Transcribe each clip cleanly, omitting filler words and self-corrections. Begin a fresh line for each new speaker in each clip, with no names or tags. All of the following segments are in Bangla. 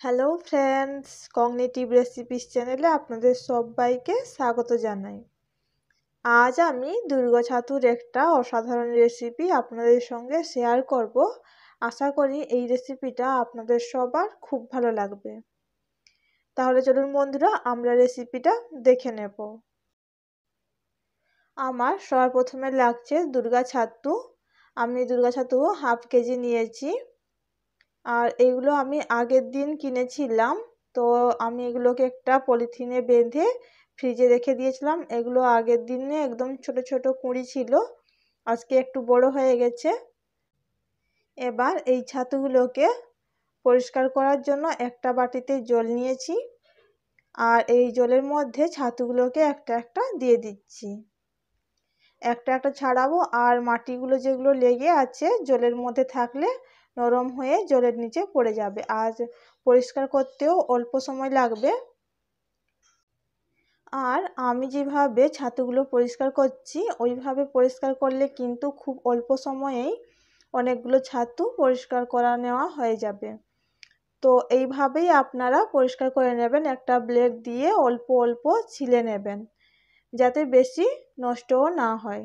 হ্যালো ফ্রেন্ডস, কগনিটিভ রেসিপিস চ্যানেলে আপনাদের সবাইকে স্বাগত জানাই। আজ আমি দুর্গা ছাতুর একটা অসাধারণ রেসিপি আপনাদের সঙ্গে শেয়ার করব। আশা করি এই রেসিপিটা আপনাদের সবার খুব ভালো লাগবে। তাহলে চলুন বন্ধুরা, আমরা রেসিপিটা দেখে নেব। আমার সবার প্রথমে লাগছে দুর্গা ছাতু। আমি দুর্গা ছাতু হাফ কেজি নিয়েছি। আর এগুলো আমি আগের দিন কিনেছিলাম, তো আমি এগুলোকে একটা পলিথিনে বেঁধে ফ্রিজে রেখে দিয়েছিলাম। এগুলো আগের দিনে একদম ছোট ছোট কুঁড়ি ছিল, আজকে একটু বড় হয়ে গেছে। এবার এই ছাতুগুলোকে পরিষ্কার করার জন্য একটা বাটিতে জল নিয়েছি, আর এই জলের মধ্যে ছাতুগুলোকে একটা একটা দিয়ে দিচ্ছি। একটা একটা ছাড়াবো, আর মাটিগুলো যেগুলো লেগে আছে জলের মধ্যে থাকলে নরম হয়ে জলের নিচে পড়ে যাবে, আর পরিষ্কার করতেও অল্প সময় লাগবে। আর আমি যেভাবে ছাতুগুলো পরিষ্কার করছি ওইভাবে পরিষ্কার করলে কিন্তু খুব অল্প সময়েই অনেকগুলো ছাতু পরিষ্কার করা নেওয়া হয়ে যাবে। তো এইভাবেই আপনারা পরিষ্কার করে নেবেন, একটা ব্লেড দিয়ে অল্প অল্প ছিলে নেবেন যাতে বেশি নষ্টও না হয়।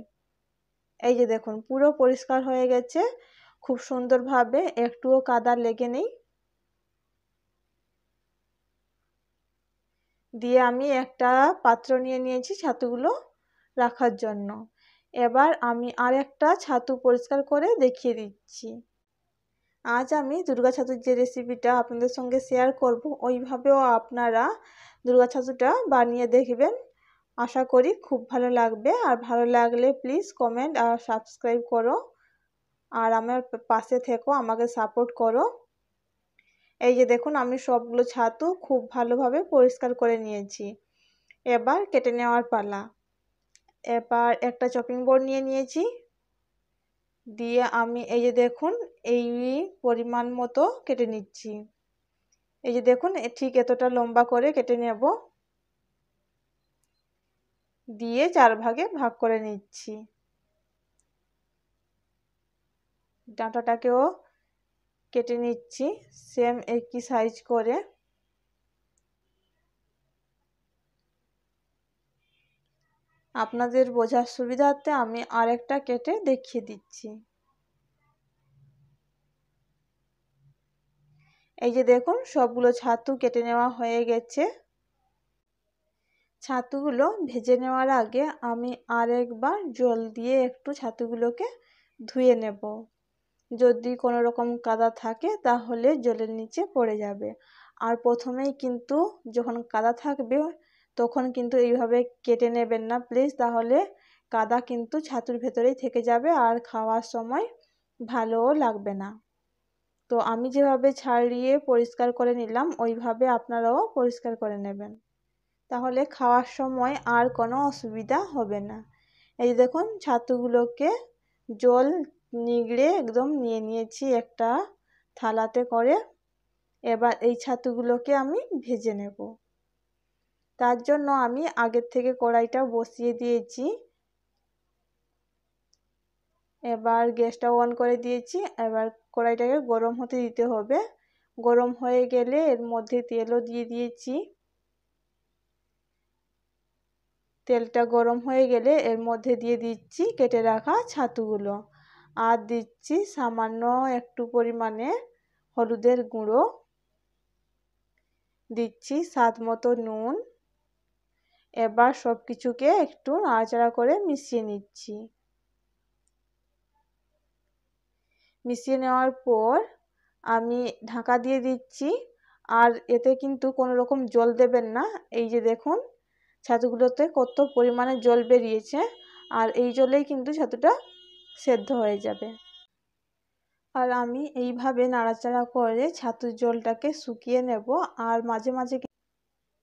এই যে দেখুন, পুরো পরিষ্কার হয়ে গেছে খুব সুন্দরভাবে, একটুও কাদা লেগে নেই। দিয়ে আমি একটা পাত্র নিয়ে নিয়েছি ছাতুগুলো রাখার জন্য। এবার আমি আর একটা ছাতু পরিষ্কার করে দেখিয়ে দিচ্ছি। আজ আমি দুর্গা ছাতুর যে রেসিপিটা আপনাদের সঙ্গে শেয়ার করব, ওইভাবেও আপনারা দুর্গা ছাতুটা বানিয়ে দেখবেন। আশা করি খুব ভালো লাগবে। আর ভালো লাগলে প্লিজ কমেন্ট আর সাবস্ক্রাইব করো, আর আমার পাশে থেকো, আমাকে সাপোর্ট করো। এই যে দেখুন, আমি সবগুলো ছাতু খুব ভালোভাবে পরিষ্কার করে নিয়েছি। এবার কেটে নেওয়ার পালা। এবার একটা চপিং বোর্ড নিয়ে নিয়েছি, দিয়ে আমি এই যে দেখুন এই পরিমাণ মতো কেটে নিচ্ছি। এই যে দেখুন, ঠিক এতটা লম্বা করে কেটে নেব, দিয়ে 4 ভাগে ভাগ করে নিচ্ছি। ডাঁটাটাকেও কেটে নিচ্ছি সেম একই সাইজ করে। আপনাদের বোঝার সুবিধার্থে আমি আরেকটা কেটে দেখিয়ে দিচ্ছি। এই যে দেখুন, সবগুলো ছাতু কেটে নেওয়া হয়ে গেছে। ছাতুগুলো ভেজে নেওয়ার আগে আমি আরেকবার জল দিয়ে একটু ছাতুগুলোকে ধুয়ে নেব। যদি কোনো রকম কাদা থাকে তাহলে জলের নিচে পড়ে যাবে। আর প্রথমেই কিন্তু যখন কাদা থাকবে তখন কিন্তু এইভাবে কেটে নেবেন না প্লিজ, তাহলে কাদা কিন্তু ছাতুর ভেতরেই থেকে যাবে আর খাওয়ার সময় ভালোও লাগবে না। তো আমি যেভাবে ছাড়িয়ে পরিষ্কার করে নিলাম ওইভাবে আপনারাও পরিষ্কার করে নেবেন, তাহলে খাওয়ার সময় আর কোনো অসুবিধা হবে না। এই দেখুন, ছাতুগুলোকে জল নিগড়ে একদম নিয়ে নিয়েছি একটা থালাতে করে। এবার এই ছাতুগুলোকে আমি ভেজে নেব। তার জন্য আমি আগের থেকে কড়াইটা বসিয়ে দিয়েছি। এবার গ্যাসটা অন করে দিয়েছি। এবার কড়াইটাকে গরম হতে দিতে হবে। গরম হয়ে গেলে এর মধ্যে তেলও দিয়ে দিয়েছি। তেলটা গরম হয়ে গেলে এর মধ্যে দিয়ে দিচ্ছি কেটে রাখা ছাতুগুলো, আর দিচ্ছি সামান্য একটু পরিমাণে হলুদের গুঁড়ো, দিচ্ছি স্বাদ মতো নুন। এবার সব কিছুকে একটু নাড়াচাড়া করে মিশিয়ে নিচ্ছি। মিশিয়ে নেওয়ার পর আমি ঢাকা দিয়ে দিচ্ছি। আর এতে কিন্তু কোনো রকম জল দেবেন না। এই যে দেখুন, ছাতুগুলোতে কত পরিমাণে জল বেরিয়েছে, আর এই জলেই কিন্তু ছাতুটা সেদ্ধ হয়ে যাবে। আর আমি এইভাবে নাড়াচাড়া করে ছাতুর জলটাকে শুকিয়ে নেব, আর মাঝে মাঝে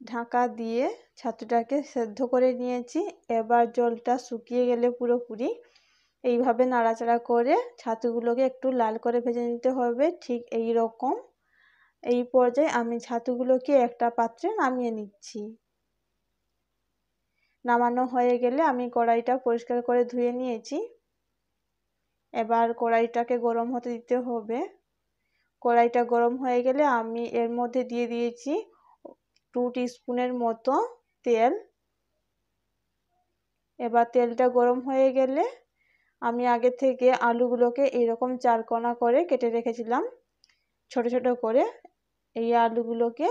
ঢাকা দিয়ে ছাতুটাকে সেদ্ধ করে নিয়েছি। এবার জলটা শুকিয়ে গেলে পুরোপুরি এইভাবে নাড়াচাড়া করে ছাতুগুলোকে একটু লাল করে ভেজে নিতে হবে, ঠিক এই রকম। এই পর্যায়ে আমি ছাতুগুলোকে একটা পাত্রে নামিয়ে নিচ্ছি। নামানো হয়ে গেলে আমি কড়াইটা পরিষ্কার করে ধুয়ে নিয়েছি। এবার কড়াইটাকে গরম হতে দিতে হবে। কড়াইটা গরম হয়ে গেলে আমি এর মধ্যে দিয়ে দিয়েছি 2 টিস্পুনের মতো তেল। এবার তেলটা গরম হয়ে গেলে আমি আগে থেকে আলুগুলোকে এরকম 4 কোনা করে কেটে রেখেছিলাম ছোট ছোট করে। এই আলুগুলোকে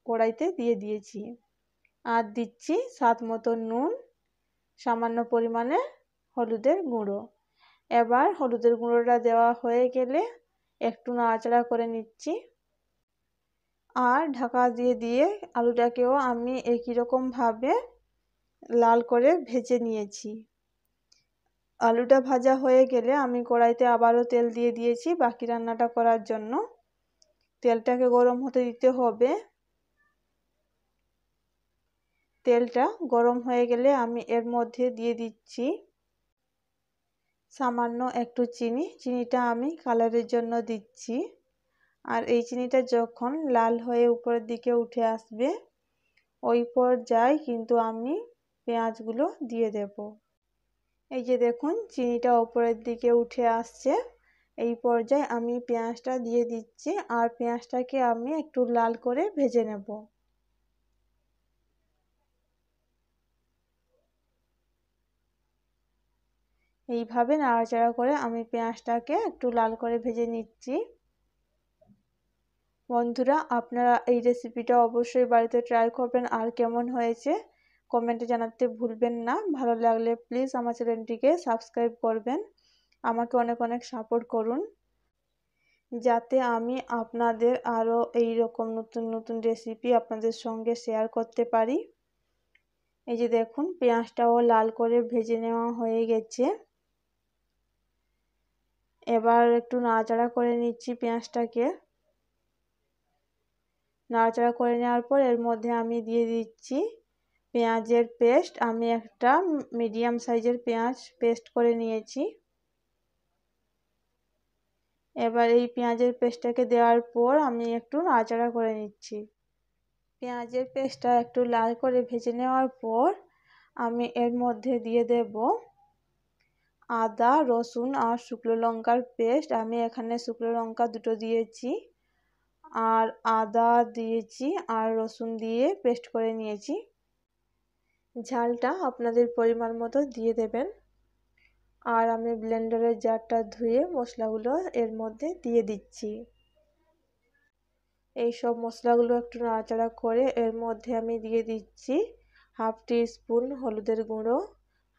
কড়াইতে দিয়ে দিয়েছি আর দিচ্ছি স্বাদ মতো নুন, সামান্য পরিমাণে হলুদের গুঁড়ো। এবার হলুদের গুঁড়োটা দেওয়া হয়ে গেলে একটু নাড়াচাড়া করে নিচ্ছি আর ঢাকা দিয়ে আলুটাকেও আমি একই রকম ভাবে লাল করে ভেজে নিয়েছি। আলুটা ভাজা হয়ে গেলে আমি কড়াইতে আবারও তেল দিয়ে দিয়েছি বাকি রান্নাটা করার জন্য। তেলটাকে গরম হতে দিতে হবে। তেলটা গরম হয়ে গেলে আমি এর মধ্যে দিয়ে দিচ্ছি সামান্য একটু চিনি। চিনিটা আমি কালারের জন্য দিচ্ছি। আর এই চিনিটা যখন লাল হয়ে উপরের দিকে উঠে আসবে ওই পর্যায়ে কিন্তু আমি পেঁয়াজগুলো দিয়ে দেব। এই যে দেখুন চিনিটা উপরের দিকে উঠে আসছে, এই পর্যায়ে আমি পেঁয়াজটা দিয়ে দিচ্ছি আর পেঁয়াজটাকে আমি একটু লাল করে ভেজে নেব। এইভাবে নাড়াচাড়া করে আমি পেঁয়াজটাকে একটু লাল করে ভেজে নিচ্ছি। বন্ধুরা, আপনারা এই রেসিপিটা অবশ্যই বাড়িতে ট্রাই করবেন আর কেমন হয়েছে কমেন্টে জানাতে ভুলবেন না। ভালো লাগলে প্লিজ আমার চ্যানেলটিকে সাবস্ক্রাইব করবেন। আমাকে অনেক অনেক সাপোর্ট করুন যাতে আমি আপনাদের আরও এই রকম নতুন নতুন রেসিপি আপনাদের সঙ্গে শেয়ার করতে পারি। এই যে দেখুন পেঁয়াজটাও লাল করে ভেজে নেওয়া হয়ে গেছে। এবার একটু নাড়াচাড়া করে নিচ্ছি পেঁয়াজটাকে। নাড়াচাড়া করে নেওয়ার পর এর মধ্যে আমি দিয়ে দিচ্ছি পেঁয়াজের পেস্ট। আমি একটা মিডিয়াম সাইজের পেঁয়াজ পেস্ট করে নিয়েছি। এবার এই পেঁয়াজের পেস্টটাকে দেওয়ার পর আমি একটু নাড়াচাড়া করে নিচ্ছি। পেঁয়াজের পেস্টটা একটু লাল করে ভেজে নেওয়ার পর আমি এর মধ্যে দিয়ে দেব আদা, রসুন আর শুকনো লঙ্কার পেস্ট। আমি এখানে শুকনো লঙ্কা দুটো দিয়েছি আর আদা দিয়েছি আর রসুন দিয়ে পেস্ট করে নিয়েছি। ঝালটা আপনাদের পরিমাণ মতো দিয়ে দেবেন। আর আমি ব্লেন্ডারের জারটা ধুয়ে মশলাগুলো এর মধ্যে দিয়ে দিচ্ছি। এই সব মশলাগুলো একটু নাড়াচাড়া করে এর মধ্যে আমি দিয়ে দিচ্ছি হাফ টি স্পুন হলুদের গুঁড়ো,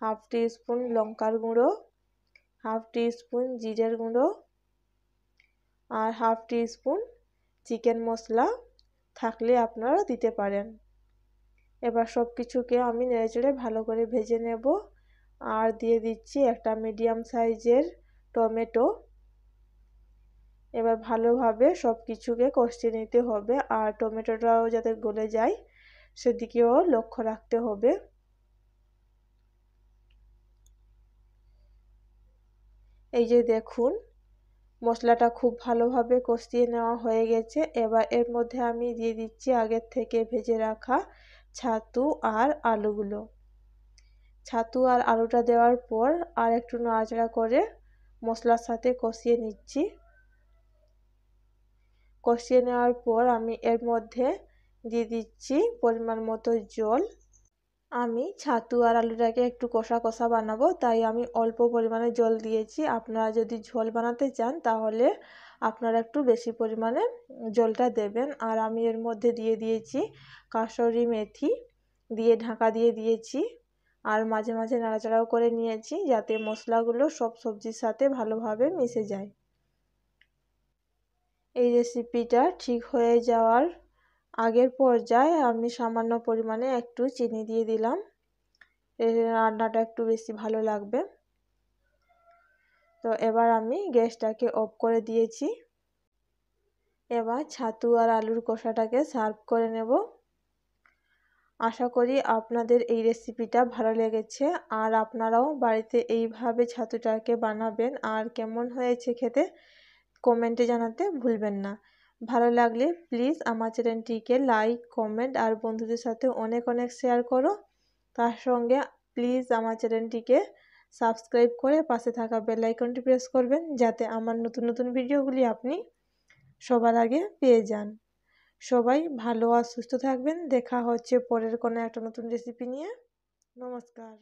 হাফ টি স্পুন লঙ্কার গুঁড়ো, হাফ টি স্পুন জিরের গুঁড়ো আর হাফ টি স্পুন চিকেন মশলা থাকলে আপনারা দিতে পারেন। এবার সব কিছুকে আমি নেড়েচেড়ে ভালো করে ভেজে নেব আর দিয়ে দিচ্ছি একটা মিডিয়াম সাইজের টমেটো। এবার ভালোভাবে সব কিছুকে কষিয়ে নিতে হবে আর টমেটোটাও যাতে গলে যায় সেদিকেও লক্ষ্য রাখতে হবে। এই যে দেখুন মশলাটা খুব ভালোভাবে কষিয়ে নেওয়া হয়ে গেছে। এবার এর মধ্যে আমি দিয়ে দিচ্ছি আগের থেকে ভেজে রাখা ছাতু আর আলুগুলো। ছাতু আর আলুটা দেওয়ার পর আর একটু নাড়াচাড়া করে মশলার সাথে কষিয়ে নিচ্ছি। কষিয়ে নেওয়ার পর আমি এর মধ্যে দিয়ে দিচ্ছি পরিমাণ মতো জল। আমি ছাতু আর আলুটাকে একটু কষা কষা বানাবো তাই আমি অল্প পরিমাণে জল দিয়েছি। আপনারা যদি ঝোল বানাতে চান তাহলে আপনারা একটু বেশি পরিমাণে জলটা দেবেন। আর আমি এর মধ্যে দিয়ে দিয়েছি কাসুরি মেথি দিয়ে ঢাকা দিয়ে দিয়েছি আর মাঝে মাঝে নাড়াচাড়াও করে নিয়েছি যাতে মশলাগুলো সব সবজির সাথে ভালোভাবে মিশে যায়। এই রেসিপিটা ঠিক হয়ে যাওয়ার আগের পর্যায়ে আমি সামান্য পরিমাণে একটু চিনি দিয়ে দিলাম। এই রান্নাটা একটু বেশি ভালো লাগবে। তো এবার আমি গ্যাসটাকে অফ করে দিয়েছি। এবার ছাতু আর আলুর কষাটাকে সার্ভ করে নেব। আশা করি আপনাদের এই রেসিপিটা ভালো লেগেছে আর আপনারাও বাড়িতে এইভাবে ছাতুটাকে বানাবেন আর কেমন হয়েছে খেতে কমেন্টে জানাতে ভুলবেন না। ভালো লাগলে প্লিজ আমার চ্যানেলটিকে লাইক, কমেন্ট আর বন্ধুদের সাথে অনেক অনেক শেয়ার করো। তার সঙ্গে প্লিজ আমার চ্যানেলটিকে সাবস্ক্রাইব করে পাশে থাকা বেল আইকনটি প্রেস করবেন যাতে আমার নতুন নতুন ভিডিওগুলি আপনি সবার আগে পেয়ে যান। সবাই ভালো আর সুস্থ থাকবেন। দেখা হচ্ছে পরের কোনো একটা নতুন রেসিপি নিয়ে। নমস্কার।